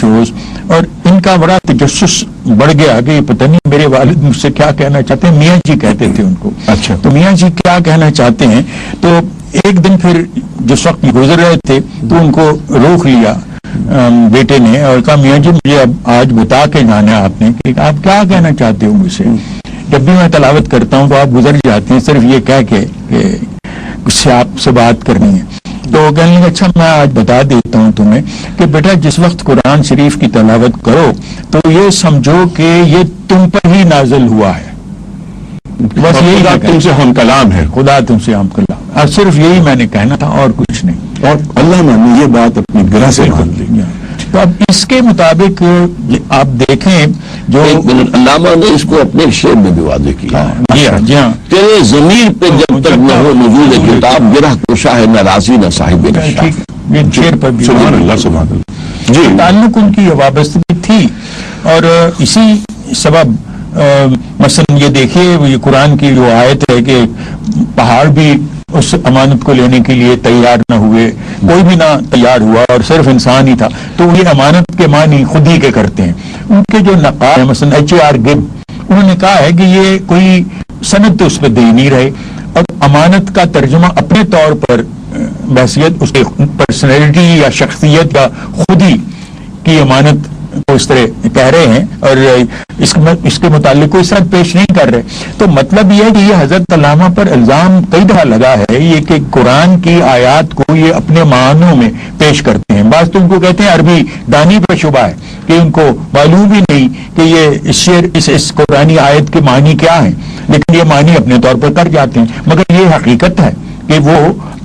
Shows, اور ان کا بڑا تجسس بڑھ گیا کہ پتہ نہیں میرے والد مجھ سے کیا کہنا چاہتے ہیں، میاں جی کہتے تھے ان کو. اچھا. تو میاں جی کیا کہنا چاہتے ہیں. تو ایک دن پھر جس وقت گزر رہے تھے تو ان کو روک لیا بیٹے نے اور کہا میاں جی مجھے اب آج بتا کے جانا ہے آپ نے کہ آپ کیا کہنا چاہتے ہو مجھ سے. جب بھی میں تلاوت کرتا ہوں تو آپ گزر جاتے ہیں صرف یہ کہہ کے کہ اس سے آپ سے بات کرنی ہے. تو کہنے لگا اچھا میں آج بتا دیتا ہوں تمہیں کہ بیٹا جس وقت قرآن شریف کی تلاوت کرو تو یہ سمجھو کہ یہ تم پر ہی نازل ہوا ہے. بس یہی تم سے ہم کلام ہے، خدا تم سے ہم کلام. اور صرف یہی میں نے کہنا تھا اور کچھ نہیں. اور اللہ نے یہ بات اپنی گرہ سے مان لی. تو اب اس کے مطابق آپ دیکھیں جو علامہ نے اس کو اپنے شعر میں بھی واضح کیا. جی ہاں تیرے ضمیر پہ جب تک نہ ہو نزول کتاب گرہ کشا ہے نہ راضی نہ صاحب نشا. یہ شعر پر بھی سبحان اللہ سبحان اللہ. جی تعلق ان کی وابستگی تھی. اور اسی سبب مثلا یہ دیکھیے یہ قرآن کی جو آیت ہے کہ پہاڑ بھی اس امانت کو لینے کے لیے تیار نہ ہوئے، کوئی بھی نہ تیار ہوا اور صرف انسان ہی تھا. تو یہ امانت کے معنی خود ہی کے کرتے ہیں. ان کے جو نقاد مثلا H.R. گب انہوں نے کہا ہے کہ یہ کوئی سند تو اس پہ دے نہیں رہے اور امانت کا ترجمہ اپنے طور پر بحثیت اس کے پرسنالٹی یا شخصیت کا خود ہی کی امانت کو اس طرح کہہ رہے ہیں اور اس کے متعلق کوئی سند پیش نہیں کر رہے. تو مطلب یہ ہے کہ یہ حضرت علامہ پر الزام کئی دفعہ لگا ہے یہ کہ قرآن کی آیات کو یہ اپنے معنوں میں پیش کرتے ہیں. بعض تو ان کو کہتے ہیں عربی دانی پر شبہ ہے کہ ان کو معلوم ہی نہیں کہ یہ شعر اس قرآنی آیت کے معنی کیا ہیں، لیکن یہ معنی اپنے طور پر کر جاتے ہیں. مگر یہ حقیقت ہے کہ وہ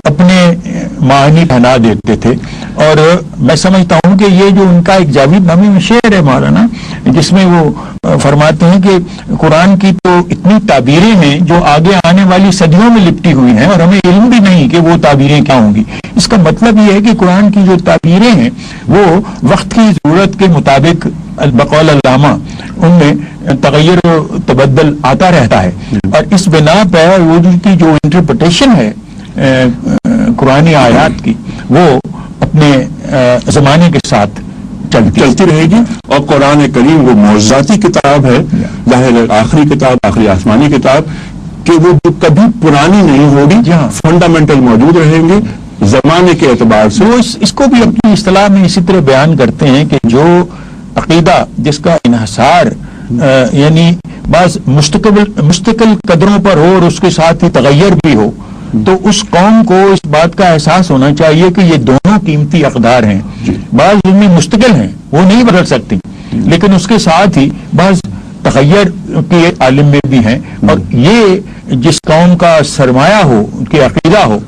اپنے معنی بنا دیتے تھے. اور میں سمجھتا ہوں کہ یہ جو ان کا ایک جاوید نامی میں شعر ہے مولانا جس میں وہ فرماتے ہیں کہ قرآن کی تو اتنی تعبیریں ہیں جو آگے آنے والی صدیوں میں لپٹی ہوئی ہیں اور ہمیں علم بھی نہیں کہ وہ تعبیریں کیا ہوں گی. اس کا مطلب یہ ہے کہ قرآن کی جو تعبیریں ہیں وہ وقت کی ضرورت کے مطابق بقول علامہ ان میں تغیر و تبدل آتا رہتا ہے. اور اس بنا پر وہ کی جو انٹرپریٹیشن ہے قرآنی آیات کی وہ اپنے زمانے کے ساتھ چلتی رہے گی. اور قرآن کریم وہ معجزاتی کتاب ہے، ظاہر آخری کتاب، آخری آسمانی کتاب کہ وہ کبھی پرانی نہیں ہوگی، فنڈامنٹل موجود رہیں گے زمانے کے اعتبار سے. وہ اس کو بھی اپنی اصطلاح میں اسی طرح بیان کرتے ہیں کہ جو عقیدہ جس کا انحصار یعنی بعض مستقل قدروں پر ہو اور اس کے ساتھ ہی تغیر بھی ہو، تو اس قوم کو اس بات کا احساس ہونا چاہیے کہ یہ دونوں قیمتی اقدار ہیں. بعض ان میں مستقل ہیں وہ نہیں بدل سکتی، لیکن اس کے ساتھ ہی بعض تغیر کے عالم میں بھی ہیں. اور یہ جس قوم کا سرمایہ ہو، ان کے عقیدہ ہو،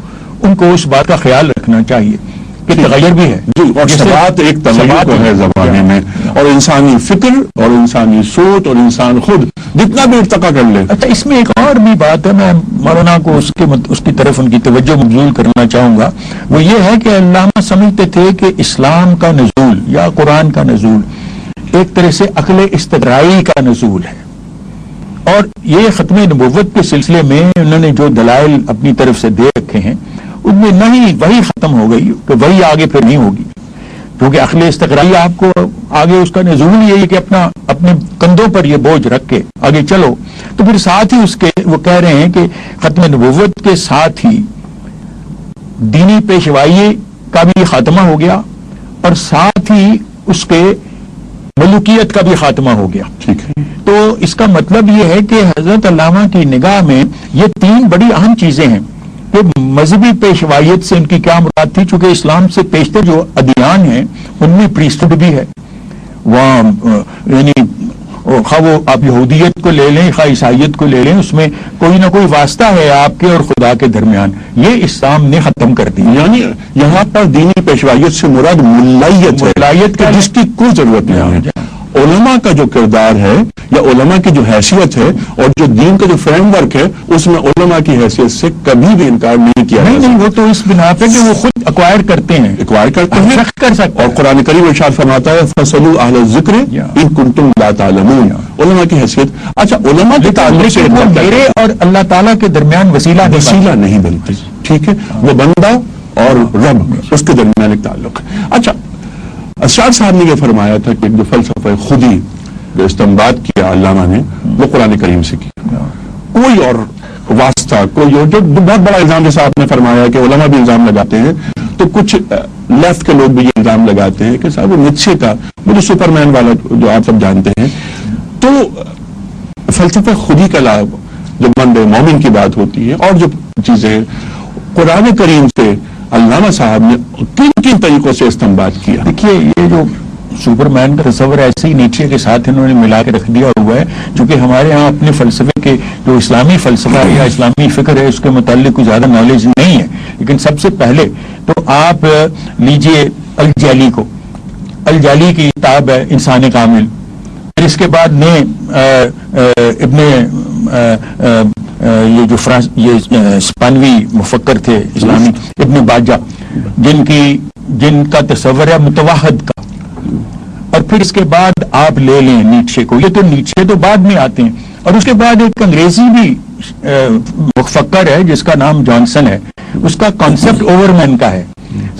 ان کو اس بات کا خیال رکھنا چاہیے کہ تغیر بھی ہے. جی، اور ثبات ایک تنوع تو ہے زمانے میں، اور انسانی فکر اور انسانی سوچ اور انسان خود جتنا بھی ارتقا کر لے. اچھا اس میں ایک اور بھی بات ہے، میں مولانا کو اس کی طرف ان کی توجہ مبذول کرنا چاہوں گا. وہ یہ ہے کہ علامہ سمجھتے تھے کہ اسلام کا نزول یا قرآن کا نزول ایک طرح سے عقل استقرائی کا نزول ہے. اور یہ ختم نبوت کے سلسلے میں انہوں نے جو دلائل اپنی طرف سے دے رکھے ہیں ان میں نہیں وہی ختم ہو گئی کہ وہی آگے پھر نہیں ہوگی، کیونکہ عقل استقرائی آپ کو آگے اس کا نزول یہی ہے کہ اپنے کندھوں پر یہ بوجھ رکھ کے آگے چلو. تو پھر ساتھ ہی اس کے وہ کہہ رہے ہیں کہ ختم نبوت کے ساتھ ہی دینی پیشوائی کا بھی خاتمہ ہو گیا اور ساتھ ہی اس کے ملوکیت کا بھی خاتمہ ہو گیا. ٹھیک ہے. تو اس کا مطلب یہ ہے کہ حضرت علامہ کی نگاہ میں یہ تین بڑی اہم چیزیں ہیں کہ مذہبی پیشوائیت سے ان کی کیا مراد تھی، چونکہ اسلام سے پیشتر جو ادیان ہیں ان میں پریسٹڈ بھی ہے. وہاں یعنی خواہ وہ آپ یہودیت کو لے لیں خواہ عیسائیت کو لے لیں، اس میں کوئی نہ کوئی واسطہ ہے آپ کے اور خدا کے درمیان. یہ اسلام نے ختم کر دی. یعنی یہاں پر دینی پیشوائیت سے مراد ملائیت ہے جس کی کوئی ضرورت نہیں ہے. علماء کا جو کردار ہے یا علماء کی جو حیثیت ہے اور جو دین کا جو فریم ورک ہے اس میں علماء کی حیثیت سے کبھی بھی انکار نہیں کیا. نہیں وہ تو اس بنا پہ کہ وہ خود ایکوائر کرتے ہیں کر سکتے. اور قرآن کریم ارشاد فرماتا ہے فَاسْأَلُوا أَهْلَ الذِّكْرِ إِن كُنتُمْ لَا تَعْلَمُونَ. علماء کی حیثیت. اچھا علماء کے تعلق سے میرے اور اللہ تعالیٰ کے درمیان وسیلہ نہیں بنتی. ٹھیک ہے، وہ بندہ اور رب اس کے درمیان ایک تعلق ہے. اچھا اسرار صاحب نے یہ فرمایا تھا کہ جو فلسفہ خودی جو استنباط کیا علامہ نے وہ قرآن کریم سے کیا. کوئی اور واسطہ کوئی اور جو بہت بڑا الزام جیسا آپ نے فرمایا کہ علماء بھی الزام لگاتے ہیں تو کچھ لیفٹ کے لوگ بھی یہ الزام لگاتے ہیں کہ صاحب نیچے کا وہ جو سپر مین والا جو آپ سب جانتے ہیں تو فلسفہ خودی کا لابھ جو بندے مومن کی بات ہوتی ہے اور جو چیزیں قرآن کریم سے علامہ صاحب نے کن کن طریقوں سے استنباط کیا. دیکھیے یہ جو سپر مین کا تصور ایسے ہی نیچے کے ساتھ انہوں نے ملا کے رکھ دیا ہوا ہے چونکہ ہمارے ہاں اپنے فلسفے کے جو اسلامی فلسفہ یا اسلامی فکر ہے اس کے متعلق کوئی زیادہ نالج نہیں ہے. لیکن سب سے پہلے تو آپ لیجئے الجالی کو. الجالی کی کتاب ہے انسان کامل. پھر اس کے بعد نے ابن یہ جو اسپانوی مفکر تھے اسلامی ابن باجہ جن کا تصور ہے متوحد کا. اور پھر اس کے بعد آپ لے لیں نیچے کو. یہ تو نیچے تو بعد میں آتے ہیں. اور اس کے بعد ایک انگریزی بھی مفکر ہے جس کا نام جانسن ہے. اس کا کانسیپٹ اوور مین کا ہے.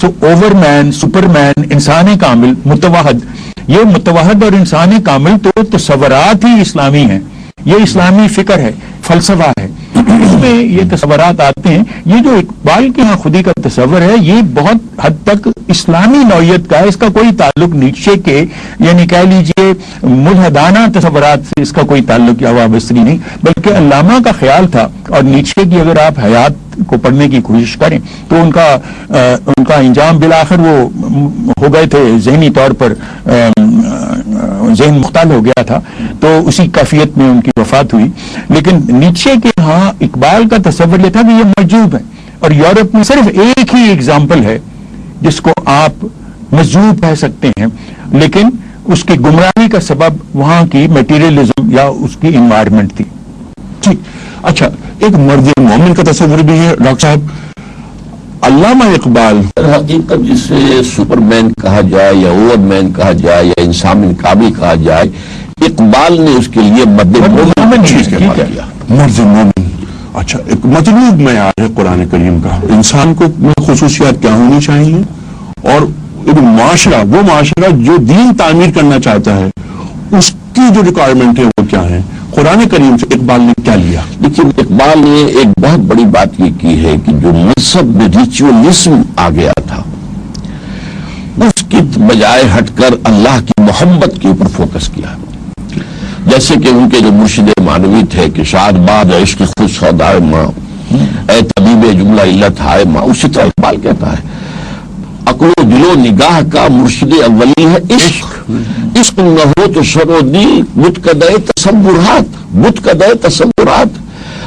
سو اوور مین سپر مین انسان کامل متوحد. یہ متوحد اور انسان کامل تو تصورات ہی اسلامی ہیں. یہ اسلامی فکر ہے فلسفہ ہے. اس میں یہ تصورات آتے ہیں. یہ جو اقبال کے ہاں خودی کا تصور ہے یہ بہت حد تک اسلامی نوعیت کا ہے. اس کا کوئی تعلق نیچے کے یعنی کہہ لیجئے ملحدانہ تصورات سے اس کا کوئی تعلق یا وابستگی نہیں بلکہ علامہ کا خیال تھا. اور نیچے کی اگر آپ حیات کو پڑھنے کی کوشش کریں تو ان کا انجام بالآخر وہ ہو گئے تھے ذہنی طور پر ذہن مختل ہو گیا تھا تو اسی کیفیت میں ان کی وفات ہوئی. لیکن نیچے کے ہاں اقبال کا تصور یہ تھا کہ یہ مجذوب ہے. اور یورپ میں صرف ایک ہی اگزامپل ہے جس کو آپ مجذوب کہہ سکتے ہیں لیکن اس کی گمراہی کا سبب وہاں کی میٹیریلزم یا اس کی انوائرمنٹ تھی. ٹھیک. اچھا ایک مرد مومن کا تصور بھی ہے ڈاکٹر صاحب. علامہ اقبال حقیقت جسے سپر مین کہا جائے یا اوور مین کہا جائے یا انسان کامل کہا جائے اقبال نے اس کے لیے مرد مومن چیز کا کیا. مرد مومن. اچھا ایک مطلوب معیار ہے قرآن کریم کا. انسان کو خصوصیات کیا ہونی چاہیے اور ایک معاشرہ وہ معاشرہ جو دین تعمیر کرنا چاہتا ہے اس کی جو ریکوائرمنٹ ہے وہ کیا ہے. قرآن کریم سے اقبال نے کیا لیا؟ لیکن اقبال نے ایک بہت بڑی بات یہ کی ہے کہ جو مذہب میں ریچولزم آ گیا تھا اس کی بجائے ہٹ کر اللہ کی محبت کے اوپر فوکس کیا. جیسے کہ ان کے جو مرشد معنوی تھے کہ شاد باد عشق خود سودائے ماں اے طبیب جملہ علت ہائے ماں. اسی طرح اقبال کہتا ہے عقل و دل و نگاہ کا مرشد اولی ہے عشق. عشق نہ ہو تو سر و دل متقدے تصورات.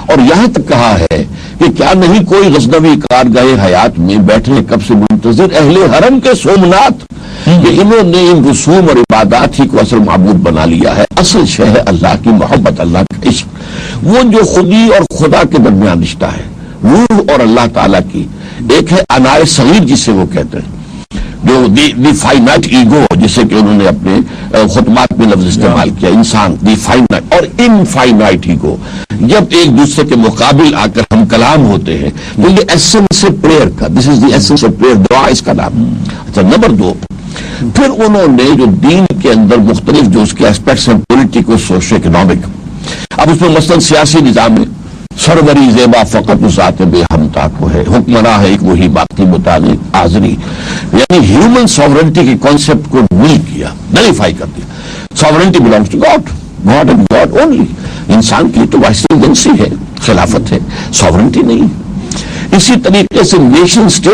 اور یہاں تک کہا ہے کہ کیا نہیں کوئی غزنوی کارگاہ حیات میں بیٹھے کب سے منتظر اہل حرم کے سومنات کہ انہوں نے ان رسوم اور عبادات ہی کو اصل معبود بنا لیا ہے. اصل شے ہے اللہ کی محبت اللہ کا عشق. وہ جو خودی اور خدا کے درمیان رشتہ ہے روح اور اللہ تعالیٰ کی. ایک ہے انائے صغیر جسے وہ کہتے ہیں جو دی فائنائٹ ایگو جسے کہ انہوں نے اپنے خطبات میں لفظ استعمال کیا. انسان دی فائنائٹ اور انفائنائٹ ایگو جب ایک دوسرے کے مقابل آ کر ہم کلام ہوتے ہیں تو یہ ایسنس پریئر کا دس از دی ایسنس آف پریئر دعا اس کا نام. اچھا نمبر 2 پھر انہوں نے جو دین کے اندر مختلف جو اس کے اسپیکٹس ہیں پولیٹیکل سوشو اکنامک. اب اس میں مثلاً سیاسی نظام ہے سروری زیبا فقط ذات بے ہمتا کو ہے حکمراں ہے ایک وہی باقی متعلق آزری یعنی ہیومن ساورنٹی کے کانسیپٹ کو نل کیا نلیفائی کر دیا. Sovereignty belongs to God God and God only. انسان کی تو وائس ایجنسی ہے خلافت ہے ساورنٹی نہیں. اسی طریقے سے نیشن اسٹیٹ